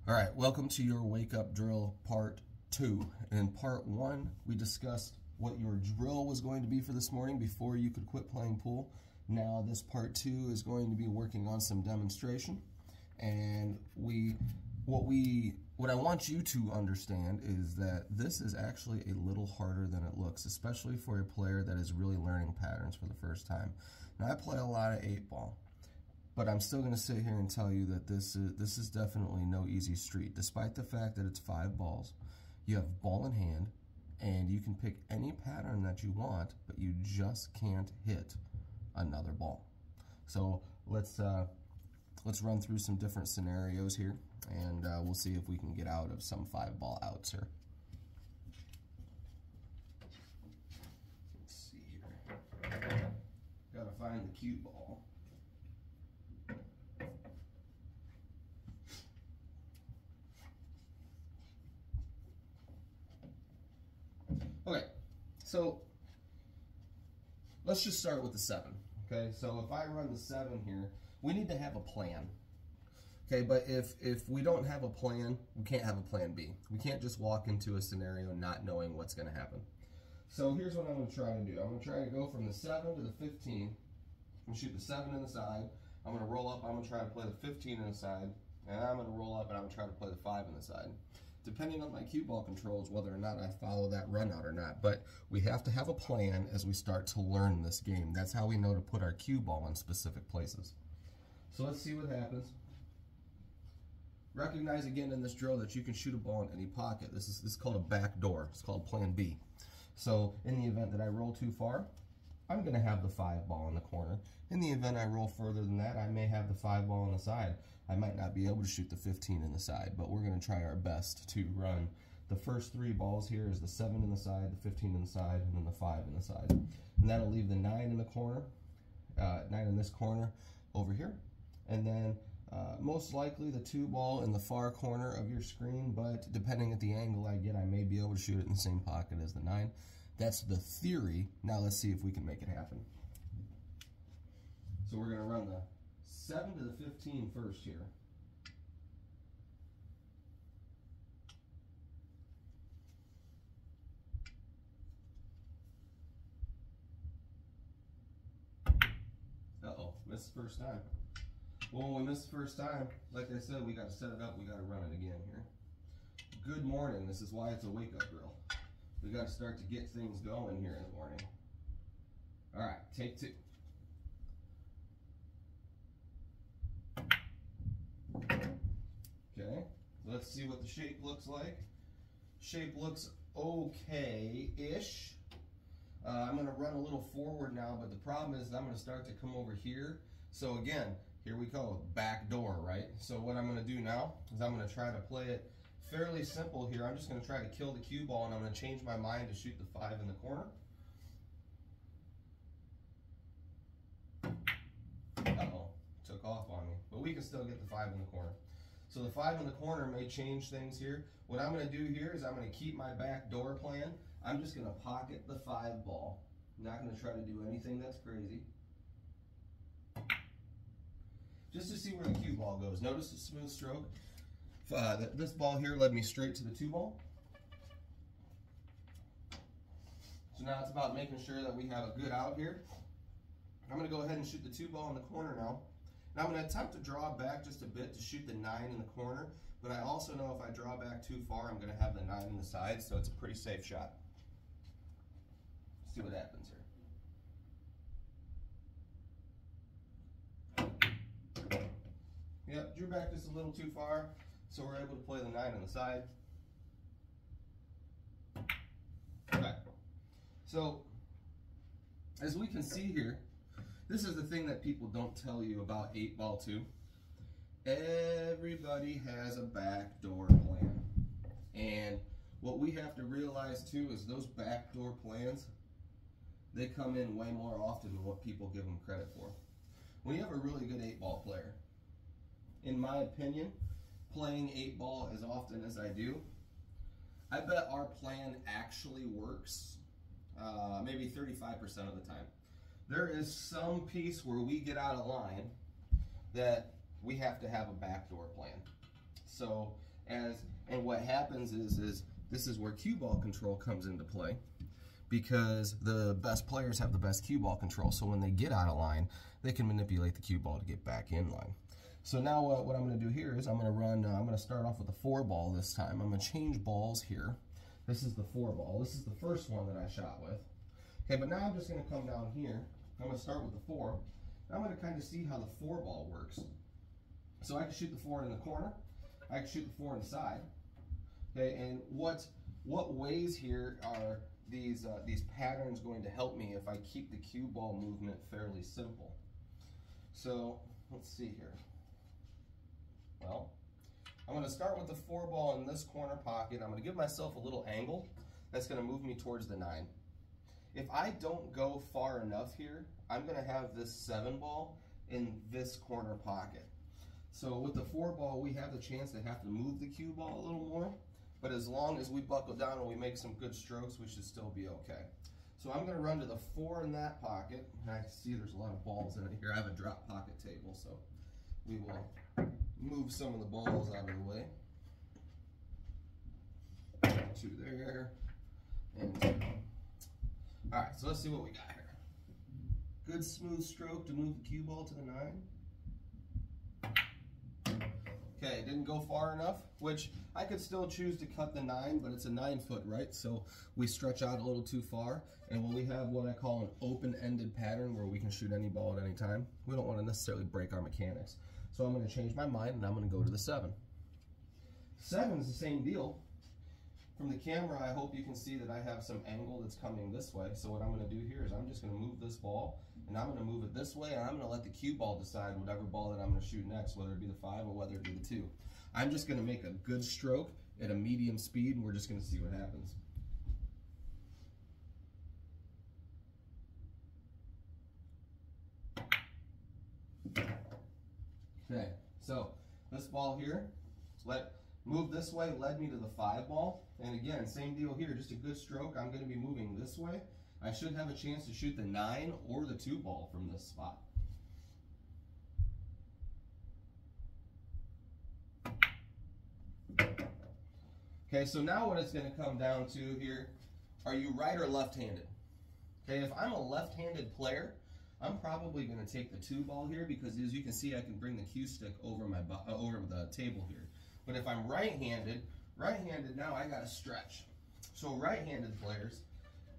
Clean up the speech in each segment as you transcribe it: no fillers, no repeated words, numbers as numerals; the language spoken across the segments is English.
All right, welcome to your wake up drill part 2. In part 1, we discussed what your drill was going to be for this morning before you could quit playing pool. Now this part 2 is going to be working on some demonstration, and what I want you to understand is that this is actually a little harder than it looks, especially for a player that is really learning patterns for the first time. Now I play a lot of 8-ball. But I'm still going to sit here and tell you that this is definitely no easy street. Despite the fact that it's 5 balls, you have ball in hand, and you can pick any pattern that you want, but you just can't hit another ball. So let's run through some different scenarios here, and we'll see if we can get out of some 5-ball outs here. Let's see here. Gotta find the cue ball. Okay, so let's just start with the 7. Okay, so if I run the 7 here, we need to have a plan. Okay, but if we don't have a plan, we can't have a plan B. We can't just walk into a scenario not knowing what's going to happen. So here's what I'm going to try to do. I'm going to try to go from the 7 to the 15. I'm going to shoot the 7 in the side. I'm going to roll up. I'm going to try to play the 15 in the side. And I'm going to roll up and I'm going to try to play the 5 in the side. Depending on my cue ball controls, whether or not I follow that run out or not. But we have to have a plan as we start to learn this game. That's how we know to put our cue ball in specific places. So let's see what happens. Recognize again in this drill that you can shoot a ball in any pocket. This is called a back door. It's called plan B. So in the event that I roll too far, I'm going to have the 5 ball in the corner. In the event I roll further than that, I may have the 5 ball on the side. I might not be able to shoot the 15 in the side, but we're going to try our best to run the first 3 balls here is the 7 in the side, the 15 in the side, and then the 5 in the side. And that'll leave the 9 in the corner, 9 in this corner over here. And then most likely the 2 ball in the far corner of your screen, but depending at the angle I get, I may be able to shoot it in the same pocket as the 9. That's the theory. Now let's see if we can make it happen. So we're going to run the 7 to the 15 first here. Uh-oh, missed the first time. Well, when we miss the first time, like I said, we got to set it up, we got to run it again here. Good morning, this is why it's a wake-up drill. We got to start to get things going here in the morning. All right, take 2. Okay, let's see what the shape looks like. Shape looks okay-ish. I'm going to run a little forward now, but the problem is I'm going to start to come over here. So again, here we go, back door, right? So what I'm going to do now is I'm going to try to play it fairly simple here. I'm just going to try to kill the cue ball, and I'm going to change my mind to shoot the 5 in the corner. Uh-oh, took off on me. But we can still get the 5 in the corner. So the 5 in the corner may change things here. What I'm going to do here is I'm going to keep my back door plan. I'm just going to pocket the 5 ball. I'm not going to try to do anything that's crazy. Just to see where the cue ball goes. Notice the smooth stroke. This ball here led me straight to the 2 ball. So now it's about making sure that we have a good out here. I'm going to go ahead and shoot the 2 ball in the corner now. Now I'm going to attempt to draw back just a bit to shoot the 9 in the corner, but I also know if I draw back too far, I'm going to have the 9 in the side, so it's a pretty safe shot. Let's see what happens here. Yep, drew back just a little too far, so we're able to play the 9 on the side. Okay, so as we can see here, this is the thing that people don't tell you about 8-ball 2. Everybody has a backdoor plan. And what we have to realize too is those backdoor plans, they come in way more often than what people give them credit for. When you have a really good 8-ball player, in my opinion, playing 8-ball as often as I do, I bet our plan actually works maybe 35% of the time. There is some piece where we get out of line that we have to have a backdoor plan. So, And what happens is this is where cue ball control comes into play, because the best players have the best cue ball control. So when they get out of line, they can manipulate the cue ball to get back in line. So now what I'm going to do here is I'm going to start off with the 4 ball this time. I'm going to change balls here. This is the 4 ball. This is the first one that I shot with. Okay, but now I'm just going to come down here. I'm going to start with the 4. I'm going to kind of see how the 4 ball works. So I can shoot the 4 in the corner. I can shoot the 4 inside. Okay, and what ways here are these patterns going to help me if I keep the cue ball movement fairly simple? So let's see here. Well, I'm going to start with the 4 ball in this corner pocket. I'm going to give myself a little angle that's going to move me towards the 9. If I don't go far enough here, I'm going to have this 7 ball in this corner pocket. So with the 4 ball, we have the chance to have to move the cue ball a little more, but as long as we buckle down and we make some good strokes, we should still be okay. So I'm going to run to the 4 in that pocket. And I see there's a lot of balls in it here. I have a drop pocket table, so we will move some of the balls out of the way. 2 there, and 2. All right, so let's see what we got here. Good smooth stroke to move the cue ball to the 9. Okay, didn't go far enough, which I could still choose to cut the 9, but it's a 9-foot, right? So we stretch out a little too far, and when we have what I call an open-ended pattern where we can shoot any ball at any time, we don't want to necessarily break our mechanics. So I'm going to change my mind, and I'm going to go to the 7. 7 is the same deal. From the camera, I hope you can see that I have some angle that's coming this way. So what I'm going to do here is I'm just going to move this ball, and I'm going to move it this way, and I'm going to let the cue ball decide whatever ball that I'm going to shoot next, whether it be the 5 or whether it be the 2. I'm just going to make a good stroke at a medium speed, and we're just going to see what happens. Okay, so this ball here, move this way, led me to the 5 ball. And again, same deal here, just a good stroke. I'm going to be moving this way. I should have a chance to shoot the 9 or the 2 ball from this spot. Okay, so now what it's going to come down to here, are you right or left-handed? Okay, if I'm a left-handed player, I'm probably going to take the 2 ball here, because as you can see, I can bring the cue stick over the table here. But if I'm right-handed, now I got to stretch. So right-handed players,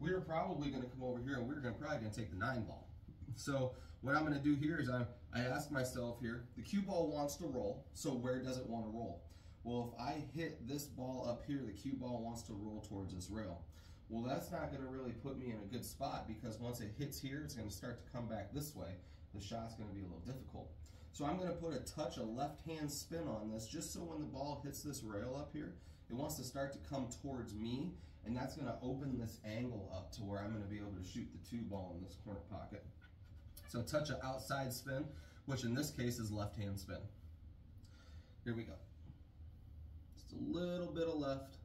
we're probably going to come over here and we're probably going to take the 9 ball. So what I'm going to do here is I ask myself here, the cue ball wants to roll, so where does it want to roll? Well, if I hit this ball up here, the cue ball wants to roll towards this rail. Well, that's not going to really put me in a good spot, because once it hits here, it's going to start to come back this way. The shot's going to be a little difficult. So I'm going to put a touch of left-hand spin on this, just so when the ball hits this rail up here, it wants to start to come towards me, and that's going to open this angle up to where I'm going to be able to shoot the 2 ball in this corner pocket. So a touch of outside spin, which in this case is left-hand spin. Here we go. Just a little bit of left.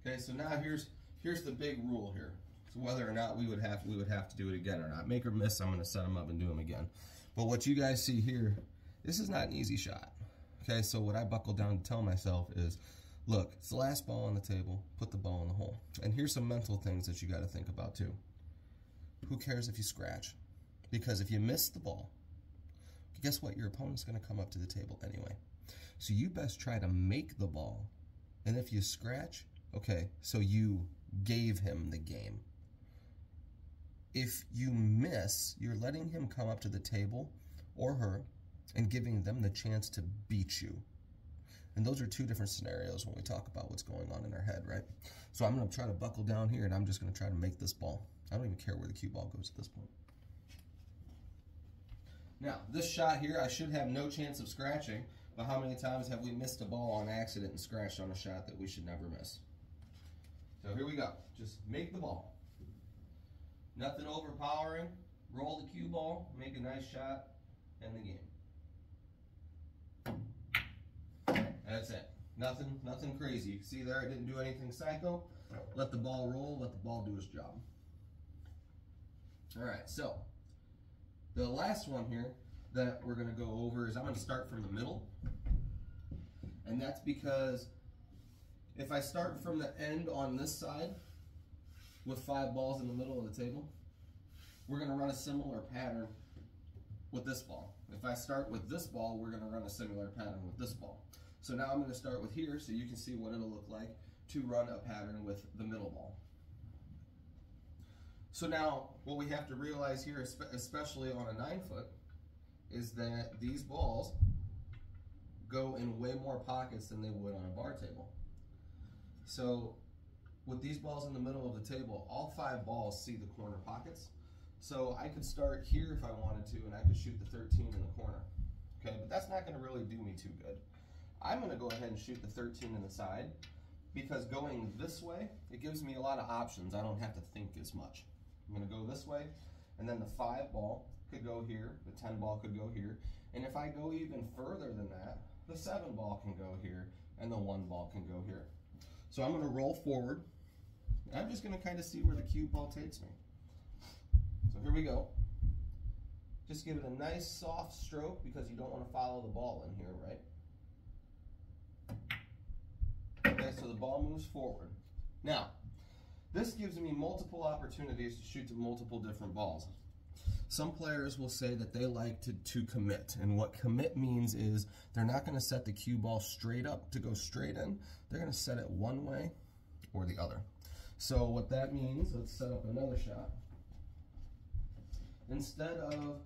Okay, so now here's the big rule here. So whether or not we would have to do it again or not. Make or miss, I'm going to set them up and do them again. But what you guys see here, this is not an easy shot. Okay, so what I buckle down to tell myself is, look, it's the last ball on the table, put the ball in the hole. And here's some mental things that you got to think about too. Who cares if you scratch? Because if you miss the ball, guess what? Your opponent's going to come up to the table anyway. So you best try to make the ball. And if you scratch, okay, so you gave him the game. If you miss, you're letting him come up to the table, or her, and giving them the chance to beat you. And those are 2 different scenarios when we talk about what's going on in our head, right? So I'm going to try to buckle down here, and I'm just going to try to make this ball. I don't even care where the cue ball goes at this point. Now, this shot here, I should have no chance of scratching, but how many times have we missed a ball on accident and scratched on a shot that we should never miss? So here we go. Just make the ball. Nothing overpowering. Roll the cue ball, make a nice shot, end the game. That's it. Nothing crazy. You see there, I didn't do anything psycho. Let the ball roll, let the ball do its job. All right, so the last one here that we're going to go over is I'm going to start from the middle. And that's because if I start from the end on this side with 5 balls in the middle of the table, we're going to run a similar pattern with this ball. If I start with this ball, we're going to run a similar pattern with this ball. So now I'm going to start with here so you can see what it'll look like to run a pattern with the middle ball. So now what we have to realize here, especially on a 9-foot, is that these balls go in way more pockets than they would on a bar table. So with these balls in the middle of the table, all 5 balls see the corner pockets. So I could start here if I wanted to, and I could shoot the 13 in the corner. Okay, but that's not going to really do me too good. I'm going to go ahead and shoot the 13 in the side, because going this way, it gives me a lot of options. I don't have to think as much. I'm going to go this way, and then the 5 ball could go here, the 10 ball could go here, and if I go even further than that, the 7 ball can go here, and the 1 ball can go here. So I'm going to roll forward. I'm just going to kind of see where the cue ball takes me. So here we go. Just give it a nice soft stroke because you don't want to follow the ball in here, right? Okay, so the ball moves forward. Now, this gives me multiple opportunities to shoot to multiple different balls. Some players will say that they like to commit, and what commit means is they're not going to set the cue ball straight up to go straight in. They're going to set it one way or the other. So what that means, let's set up another shot. Instead of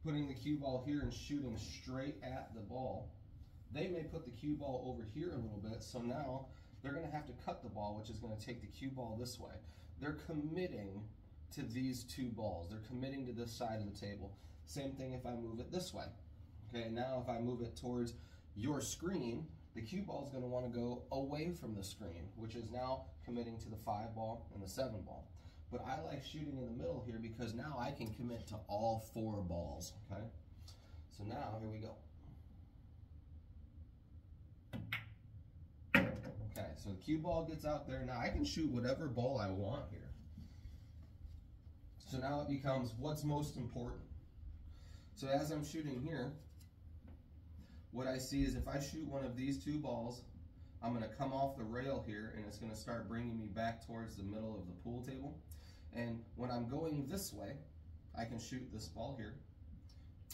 putting the cue ball here and shooting straight at the ball, they may put the cue ball over here a little bit, so now they're going to have to cut the ball, which is going to take the cue ball this way. They're committing to these 2 balls. They're committing to this side of the table. Same thing if I move it this way. Okay, now if I move it towards your screen, the cue ball is going to want to go away from the screen, which is now committing to the 5 ball and the 7 ball. But I like shooting in the middle here because now I can commit to all 4 balls, okay? So now, here we go. Okay, so the cue ball gets out there. Now I can shoot whatever ball I want here. So now it becomes what's most important. So as I'm shooting here, what I see is if I shoot one of these 2 balls, I'm going to come off the rail here and it's going to start bringing me back towards the middle of the pool table. And when I'm going this way, I can shoot this ball here,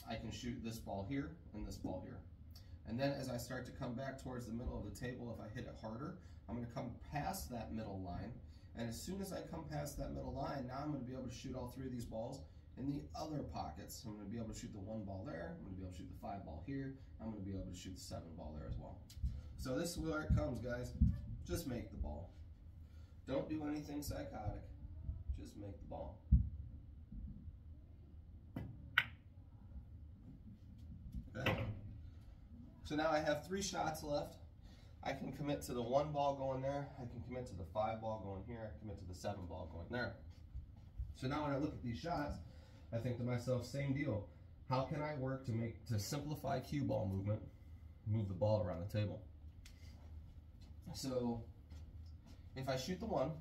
I can shoot this ball here, and this ball here. And then as I start to come back towards the middle of the table, if I hit it harder, I'm going to come past that middle line. And as soon as I come past that middle line, now I'm going to be able to shoot all 3 of these balls in the other pockets. I'm going to be able to shoot the 1 ball there, I'm going to be able to shoot the 5 ball here, I'm going to be able to shoot the 7 ball there as well. So this is where it comes, guys. Just make the ball. Don't do anything psychotic. Just make the ball. Okay. So now I have 3 shots left. I can commit to the 1 ball going there. I can commit to the 5 ball going here. I can commit to the 7 ball going there. So now when I look at these shots, I think to myself, same deal. How can I work to simplify cue ball movement, move the ball around the table? So if I shoot the 1,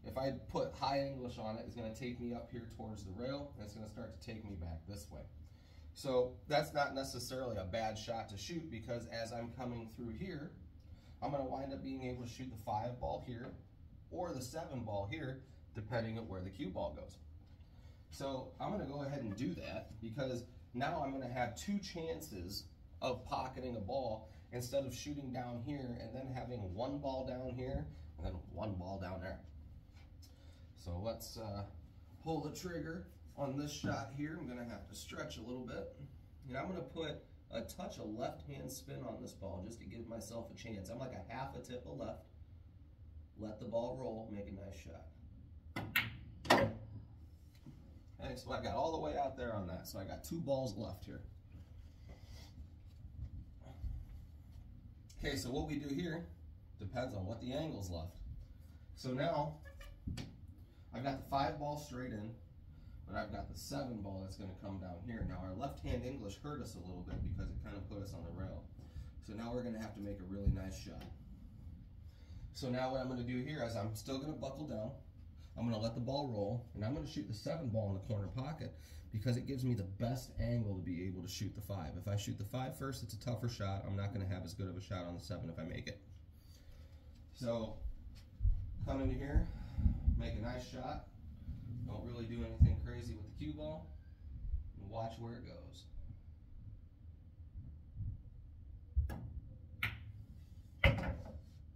if I put high English on it, is going to take me up here towards the rail, and it's going to start to take me back this way. So that's not necessarily a bad shot to shoot, because as I'm coming through here, I'm going to wind up being able to shoot the 5 ball here or the 7 ball here, depending on where the cue ball goes. So I'm going to go ahead and do that, because now I'm going to have 2 chances of pocketing a ball instead of shooting down here and then having 1 ball down here and then 1 ball down there. So let's pull the trigger on this shot here. I'm going to have to stretch a little bit. And I'm going to put a touch of left-hand spin on this ball just to give myself a chance. I'm like a half a tip of left. Let the ball roll, make a nice shot. Okay, so I got all the way out there on that. So I got 2 balls left here. Okay, so what we do here depends on what the angle's left. So now, I've got the 5 ball straight in, but I've got the 7 ball that's going to come down here. Now our left-hand English hurt us a little bit because it kind of put us on the rail. So now we're going to have to make a really nice shot. So now what I'm going to do here is I'm still going to buckle down. I'm going to let the ball roll, and I'm going to shoot the 7 ball in the corner pocket because it gives me the best angle to be able to shoot the 5. If I shoot the 5 first, it's a tougher shot. I'm not going to have as good of a shot on the 7 if I make it. So come into here, make a nice shot. Don't really do anything crazy with the cue ball, and watch where it goes.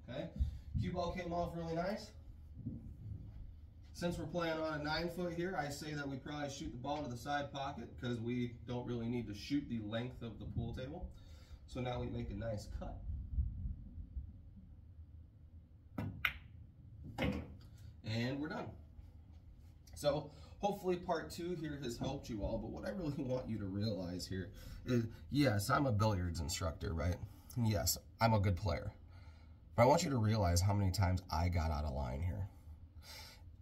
Okay, cue ball came off really nice. Since we're playing on a 9-foot here, I say that we probably shoot the ball to the side pocket because we don't really need to shoot the length of the pool table. So now we make a nice cut. And we're done. So hopefully part 2 here has helped you all, but what I really want you to realize here is, yes, I'm a billiards instructor, right? And yes, I'm a good player. But I want you to realize how many times I got out of line here.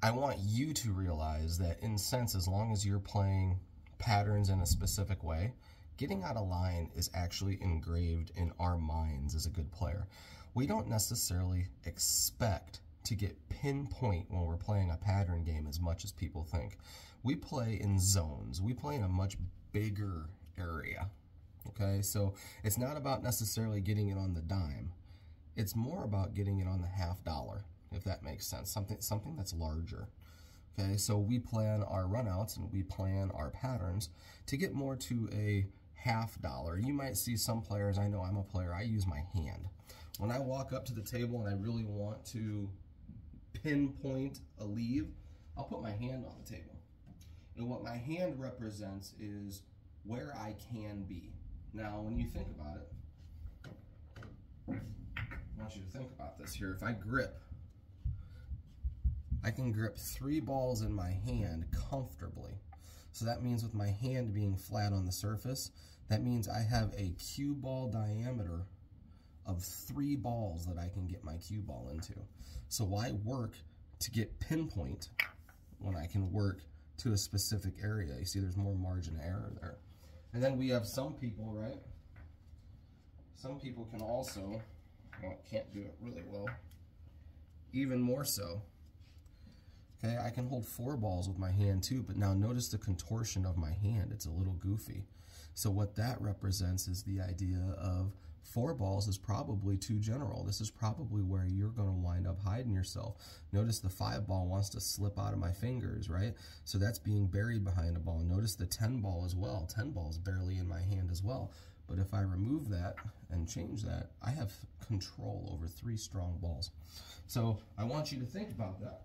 I want you to realize that in a sense, as long as you're playing patterns in a specific way, getting out of line is actually engraved in our minds as a good player. We don't necessarily expect to get pinpoint when we're playing a pattern game as much as people think. We play in zones. We play in a much bigger area. Okay, so it's not about necessarily getting it on the dime. It's more about getting it on the $50, if that makes sense. Something that's larger. Okay, so we plan our runouts and we plan our patterns to get more to a $50. You might see some players, I know I'm a player, I use my hand. When I walk up to the table and I really want to pinpoint a leave, I'll put my hand on the table. And what my hand represents is where I can be. Now, when you think about it, I want you to think about this here. If I grip, I can grip 3 balls in my hand comfortably. So that means with my hand being flat on the surface, that means I have a cue ball diameter of 3 balls that I can get my cue ball into. So why work to get pinpoint when I can work to a specific area? You see there's more margin of error there. And then we have some people, right? Some people can also, well, can't do it really well, even more so. Okay, I can hold 4 balls with my hand too, but now notice the contortion of my hand. It's a little goofy. So what that represents is the idea of 4 balls is probably too general. This is probably where you're going to wind up hiding yourself. Notice the 5 ball wants to slip out of my fingers, right? So that's being buried behind a ball. Notice the 10 ball as well. 10 ball is barely in my hand as well. But if I remove that and change that, I have control over 3 strong balls. So I want you to think about that.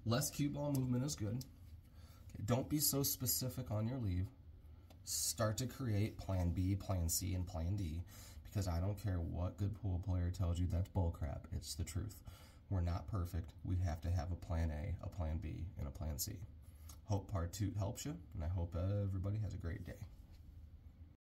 Less cue ball movement is good. Okay, don't be so specific on your leave. Start to create plan B, plan C, and plan D, because I don't care what good pool player tells you that's bullcrap. It's the truth. We're not perfect. We have to have a plan A, a plan B, and a plan C. Hope part 2 helps you, and I hope everybody has a great day.